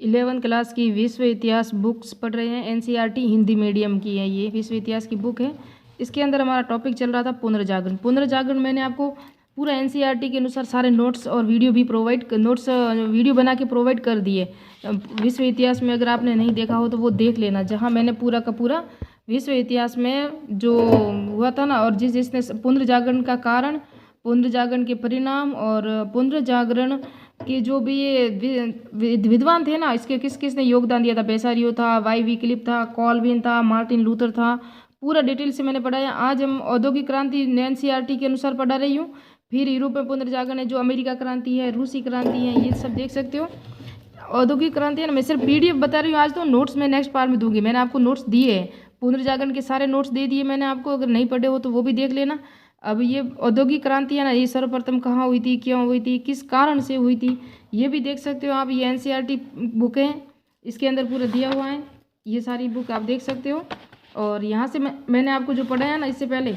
11वीं क्लास की विश्व इतिहास बुक्स पढ़ रहे हैं। एनसीईआरटी हिंदी मीडियम की है, ये विश्व इतिहास की बुक है। इसके अंदर हमारा टॉपिक चल रहा था पुनर्जागरण। पुनर्जागरण मैंने आपको पूरा एनसीईआरटी के अनुसार सारे नोट्स और वीडियो भी वीडियो बना के प्रोवाइड कर दिए। विश्व इतिहास में अगर आपने नहीं देखा हो तो वो देख लेना, जहाँ मैंने पूरा का पूरा विश्व इतिहास में जो हुआ था ना, और जिसने पुनर्जागरण का कारण, पुनर्जागरण के परिणाम और पुनर्जागरण कि जो भी ये विद्वान थे ना, इसके किस किस ने योगदान दिया था। बेसारियो था, वाई वीक्लिफ था, कॉल्विन था, मार्टिन लूथर था। पूरा डिटेल से मैंने पढ़ाया। आज हम औद्योगिक क्रांति एनसीईआरटी के अनुसार पढ़ा रही हूँ। फिर यूरोप में पुनर्जागरण है, जो अमेरिका क्रांति है, रूसी क्रांति है, ये सब देख सकते हो। औद्योगिक क्रांति है ना, मैं सिर्फ पीडीएफ बता रही हूँ आज, तो नोट्स मैं नेक्स्ट पार्ट में दूंगी। मैंने आपको नोट्स दिए हैं, पुनर्जागरण के सारे नोट्स दे दिए मैंने आपको, अगर नहीं पढ़े हो तो वो भी देख लेना। अब ये औद्योगिक क्रांति है ना, ये सर्वप्रथम कहाँ हुई थी, क्यों हुई थी, किस कारण से हुई थी, ये भी देख सकते हो आप। ये एनसीईआरटी बुक है, इसके अंदर पूरा दिया हुआ है, ये सारी बुक आप देख सकते हो। और यहाँ से मैंने आपको जो पढ़ाया ना इससे पहले,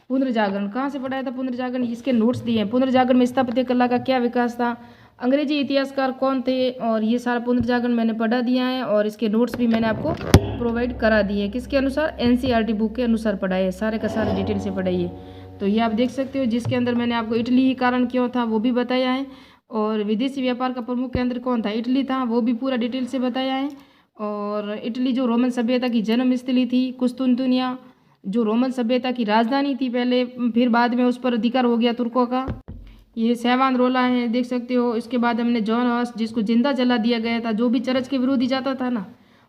पुनर्जागरण कहाँ से पढ़ाया था, पुनर्जागरण इसके नोट्स दिए हैं। पुनर्जागरण में स्थापत्य कला का क्या विकास था, अंग्रेजी इतिहासकार कौन थे, और ये सारा पुनर्जागरण मैंने पढ़ा दिया है। और इसके नोट्स भी मैंने आपको प्रोवाइड करा दिए, किसके अनुसार, एनसीईआरटी बुक के अनुसार पढ़ाए, सारे का सारा डिटेल से पढ़ाइए। तो ये आप देख सकते हो, जिसके अंदर मैंने आपको इटली ही कारण क्यों था वो भी बताया है, और विदेशी व्यापार का प्रमुख केंद्र कौन था, इटली था, वो भी पूरा डिटेल से बताया है। और इटली जो रोमन सभ्यता की जन्मस्थली थी, कुस्तुनतुनिया जो रोमन सभ्यता की राजधानी थी पहले, फिर बाद में उस पर अधिकार हो गया तुर्कों का। ये सेवान-रोला है, देख सकते हो। इसके बाद हमने जॉन हस, जिसको जिंदा जला दिया गया था, जो भी चर्च के विरोधी जाता था ना,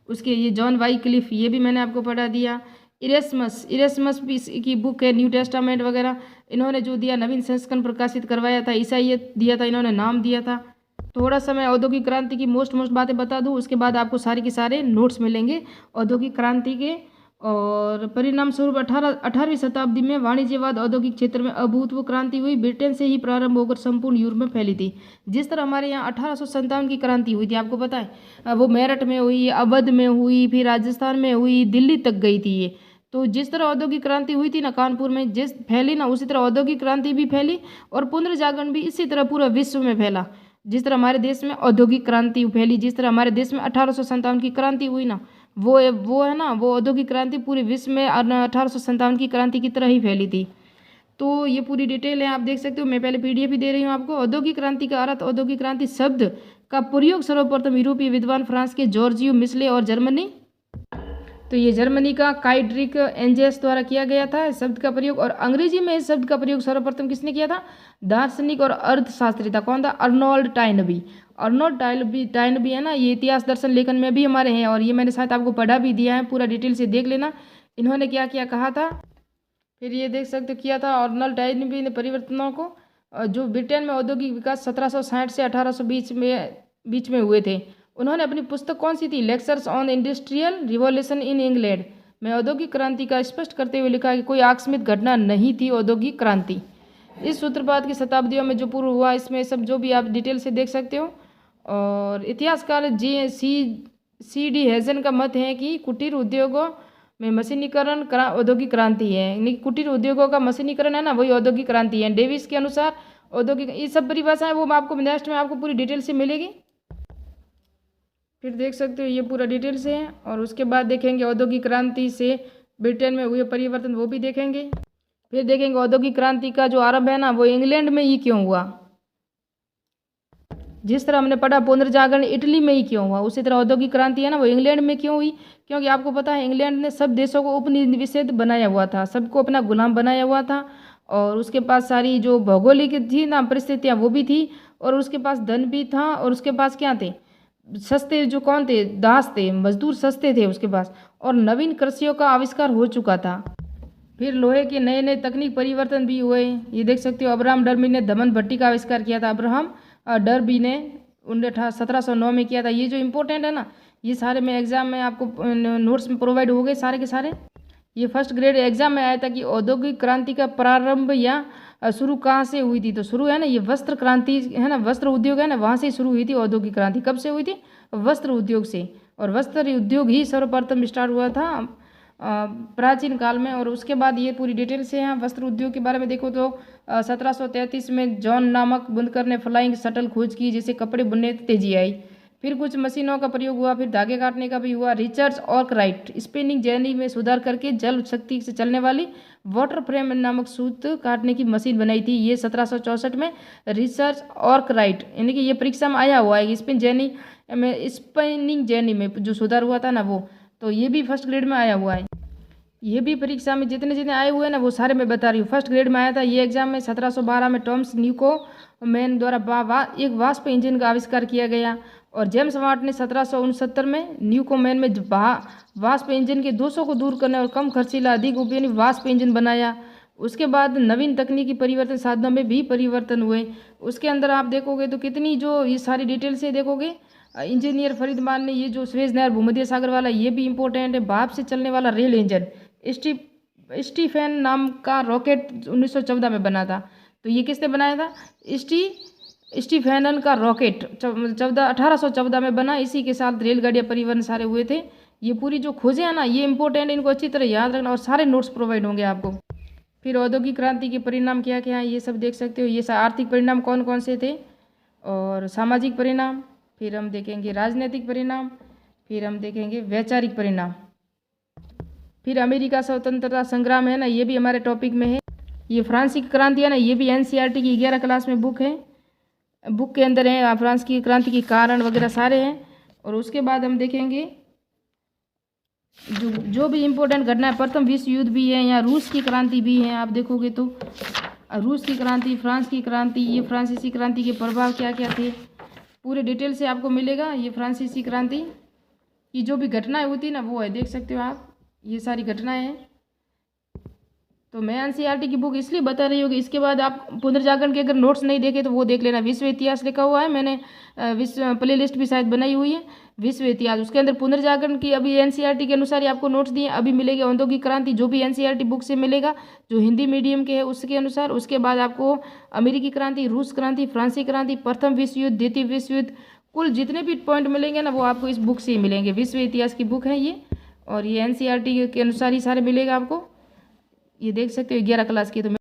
उसके ये जॉन वाइक्लिफ, ये भी मैंने आपको पढ़ा दिया। इरेस्मस भी की बुक है, न्यू टेस्टामेंट वगैरह इन्होंने जो दिया, नवीन संस्करण प्रकाशित करवाया था, ईसाइयत दिया था, इन्होंने नाम दिया था। थोड़ा सा मैं औद्योगिक क्रांति की मोस्ट बातें बता दूं, उसके बाद आपको सारे के सारे नोट्स मिलेंगे औद्योगिक क्रांति के। और परिणाम स्वरूप 18वीं शताब्दी में वाणिज्यवाद औद्योगिक क्षेत्र में अभूतपूर्व क्रांति हुई। ब्रिटेन से ही प्रारंभ होकर संपूर्ण यूरोप में फैली थी। जिस तरह हमारे यहाँ 1857 की क्रांति हुई थी, आपको पता है, वो मेरठ में हुई, अवध में हुई, फिर राजस्थान में हुई, दिल्ली तक गई थी ये। तो जिस तरह औद्योगिक क्रांति हुई थी ना कानपुर में, जिस फैली ना, उसी तरह औद्योगिक क्रांति भी फैली, और पुनर्जागरण भी इसी तरह पूरा विश्व में फैला। जिस तरह हमारे देश में औद्योगिक क्रांति फैली, जिस तरह हमारे देश में 1857 की क्रांति हुई ना, वो है ना, वो औद्योगिक क्रांति पूरे विश्व में 1857 की क्रांति की तरह ही फैली थी। तो ये पूरी डिटेल है, आप देख सकते हो। मैं पहले पीडीएफ ही दे रही हूँ आपको। औद्योगिक क्रांति का अर्थ, औद्योगिक क्रांति शब्द का प्रयोग सर्वप्रथम यूरोपीय विद्वान फ्रांस के जॉर्जियो मिशले और जर्मनी, तो ये जर्मनी का काइड्रिक एंजेस द्वारा किया गया था शब्द का प्रयोग। और अंग्रेजी में इस शब्द का प्रयोग सर्वप्रथम किसने किया था, दार्शनिक और अर्थशास्त्री था, कौन था, अर्नोल्ड टाइनबी। अर्नोल्ड टाइनबी है ना, ये इतिहास दर्शन लेखन में भी हमारे हैं, और ये मैंने शायद आपको पढ़ा भी दिया है, पूरा डिटेल से देख लेना इन्होंने क्या क्या कहा था। फिर ये देख सकते किया था अर्नोल्ड टाइनबी ने परिवर्तनों को, जो ब्रिटेन में औद्योगिक विकास 1760 से 1820 बीच में हुए थे। उन्होंने अपनी पुस्तक कौन सी थी, lectures on industrial revolution in England में औद्योगिक क्रांति का स्पष्ट करते हुए लिखा कि कोई आकस्मिक घटना नहीं थी औद्योगिक क्रांति। इस सूत्रपात की शताब्दियों में जो पूर्व हुआ, इसमें सब जो भी आप डिटेल से देख सकते हो। और इतिहासकार सी डी हेजन का मत है कि कुटीर उद्योगों में मशीनीकरण औद्योगिक क्रांति है, यानी कुटीर उद्योगों का मशीनीकरण है ना, वही औद्योगिक क्रांति है। डेविस के अनुसार औद्योगिक, ये सब परिभाषाएं वो आपको नेक्स्ट में आपको पूरी डिटेल से मिलेगी। फिर देख सकते हो ये पूरा डिटेल से है। और उसके बाद देखेंगे औद्योगिक क्रांति से ब्रिटेन में हुए परिवर्तन, वो भी देखेंगे। फिर देखेंगे औद्योगिक क्रांति का जो आरंभ है ना, वो इंग्लैंड में ही क्यों हुआ। जिस तरह हमने पढ़ा पुनर्जागरण इटली में ही क्यों हुआ, उसी तरह औद्योगिक क्रांति है ना, वो इंग्लैंड में क्यों हुई। क्योंकि आपको पता है इंग्लैंड ने सब देशों को उपनिवेशित बनाया हुआ था, सबको अपना गुलाम बनाया हुआ था, और उसके पास सारी जो भौगोलिक थी ना परिस्थितियाँ वो भी थी, और उसके पास धन भी था, और उसके पास क्या थे, सस्ते जो कौन थे, दास थे, मजदूर सस्ते थे उसके पास, और नवीन कृषियों का आविष्कार हो चुका था। फिर लोहे के नए नए तकनीक परिवर्तन भी हुए, ये देख सकते हो। अब्राहम डर्बी ने धमन भट्टी का आविष्कार किया था, अब्राहम डर्बी ने 1709 में किया था। ये जो इम्पोर्टेंट है ना, ये सारे में एग्जाम में आपको नोट्स में प्रोवाइड हो गए सारे के सारे। ये फर्स्ट ग्रेड एग्जाम में आया था कि औद्योगिक क्रांति का प्रारंभ या शुरू कहाँ से हुई थी। तो शुरू है ना, ये वस्त्र क्रांति है ना, वस्त्र उद्योग है ना, वहाँ से शुरू हुई थी औद्योगिक क्रांति। कब से हुई थी, वस्त्र उद्योग से, और वस्त्र उद्योग ही सर्वप्रथम स्टार्ट हुआ था प्राचीन काल में। और उसके बाद ये पूरी डिटेल से यहाँ वस्त्र उद्योग के बारे में देखो तो 1733 में जॉन नामक बुनकर ने फ्लाइंग शटल खोज की, जिससे कपड़े बुनने तेजी आई। फिर कुछ मशीनों का प्रयोग हुआ, फिर धागे काटने का भी हुआ। रिचर्ड आर्कराइट स्पिनिंग जेनी में सुधार करके जल शक्ति से चलने वाली वाटर फ्रेम नामक सूत काटने की मशीन बनाई थी। ये 1764 में रिचर्ड आर्कराइट, यानी कि ये परीक्षा में आया हुआ है। स्पिनिंग जेनी में जो सुधार हुआ था ना वो, तो ये भी फर्स्ट ग्रेड में आया हुआ है। ये भी परीक्षा में जितने जितने आए हुए हैं ना वो सारे मैं बता रही हूँ। फर्स्ट ग्रेड में आया था ये एग्जाम में। 1712 में टॉमस न्यूकोमेन द्वारा एक वाष्प इंजन का आविष्कार किया गया। और जेम्स वाट ने 1769 में न्यूकोमेन में वाष्प इंजन के दोषों को दूर करने और कम खर्चीला अधिक उपयोगी वाष्प इंजन बनाया। उसके बाद नवीन तकनीकी परिवर्तन साधनों में भी परिवर्तन हुए। उसके अंदर आप देखोगे तो कितनी जो ये सारी डिटेल से देखोगे। इंजीनियर फरीदमान ने ये जो स्वेज नहर भूमध्य सागर वाला ये भी इंपॉर्टेंट है। भाप से चलने वाला रेल इंजन स्टीफेन नाम का रॉकेट 1914 में बना था। तो ये किसने बनाया था? स्टीफेनन का रॉकेट 1814 में बना। इसी के साथ रेलगाड़ियाँ परिवहन सारे हुए थे। ये पूरी जो खोजें हैं ना ये इंपॉर्टेंट, इनको अच्छी तरह याद रखना और सारे नोट्स प्रोवाइड होंगे आपको। फिर औद्योगिक क्रांति के परिणाम क्या क्या हैं ये सब देख सकते हो। ये आर्थिक परिणाम कौन कौन से थे और सामाजिक परिणाम, फिर हम देखेंगे राजनीतिक परिणाम, फिर हम देखेंगे वैचारिक परिणाम। फिर अमेरिका स्वतंत्रता संग्राम है ना, ये भी हमारे टॉपिक में है। ये फ्रांस की क्रांति है ना, ये भी एनसीईआरटी की 11 क्लास में बुक है। बुक के अंदर है फ्रांस की क्रांति के कारण वगैरह सारे हैं। और उसके बाद हम देखेंगे जो भी इम्पोर्टेंट घटना है। प्रथम विश्व युद्ध भी है, यहाँ रूस की क्रांति भी है। आप देखोगे तो रूस की क्रांति, फ्रांस की क्रांति, ये फ्रांसीसी क्रांति के प्रभाव क्या क्या थे पूरे डिटेल से आपको मिलेगा। ये फ्रांसीसी क्रांति की जो भी घटनाएं होती है ना वो है, देख सकते हो आप, ये सारी घटनाएं हैं। तो मैं एनसीईआरटी की बुक इसलिए बता रही हूँ कि इसके बाद आप पुनर्जागरण के अगर नोट्स नहीं देखे तो वो देख लेना। विश्व इतिहास लिखा हुआ है, मैंने विश्व प्ले लिस्ट भी शायद बनाई हुई है विश्व इतिहास, उसके अंदर पुनर्जागरण की अभी एनसीईआरटी के अनुसार ही आपको नोट्स दिए अभी मिलेंगे। औद्योगिक क्रांति जो भी एनसीईआरटी बुक से मिलेगा जो हिंदी मीडियम के है उसके अनुसार। उसके बाद आपको अमेरिकी क्रांति, रूस क्रांति, फ्रांसीसी क्रांति, प्रथम विश्व युद्ध, द्वितीय विश्व युद्ध, कुल जितने भी पॉइंट मिलेंगे ना वो आपको इस बुक से ही मिलेंगे। विश्व इतिहास की बुक है ये, और ये एनसीईआरटी के अनुसार ही सारे मिलेगा आपको। ये देख सकते हो 11 क्लास की। तो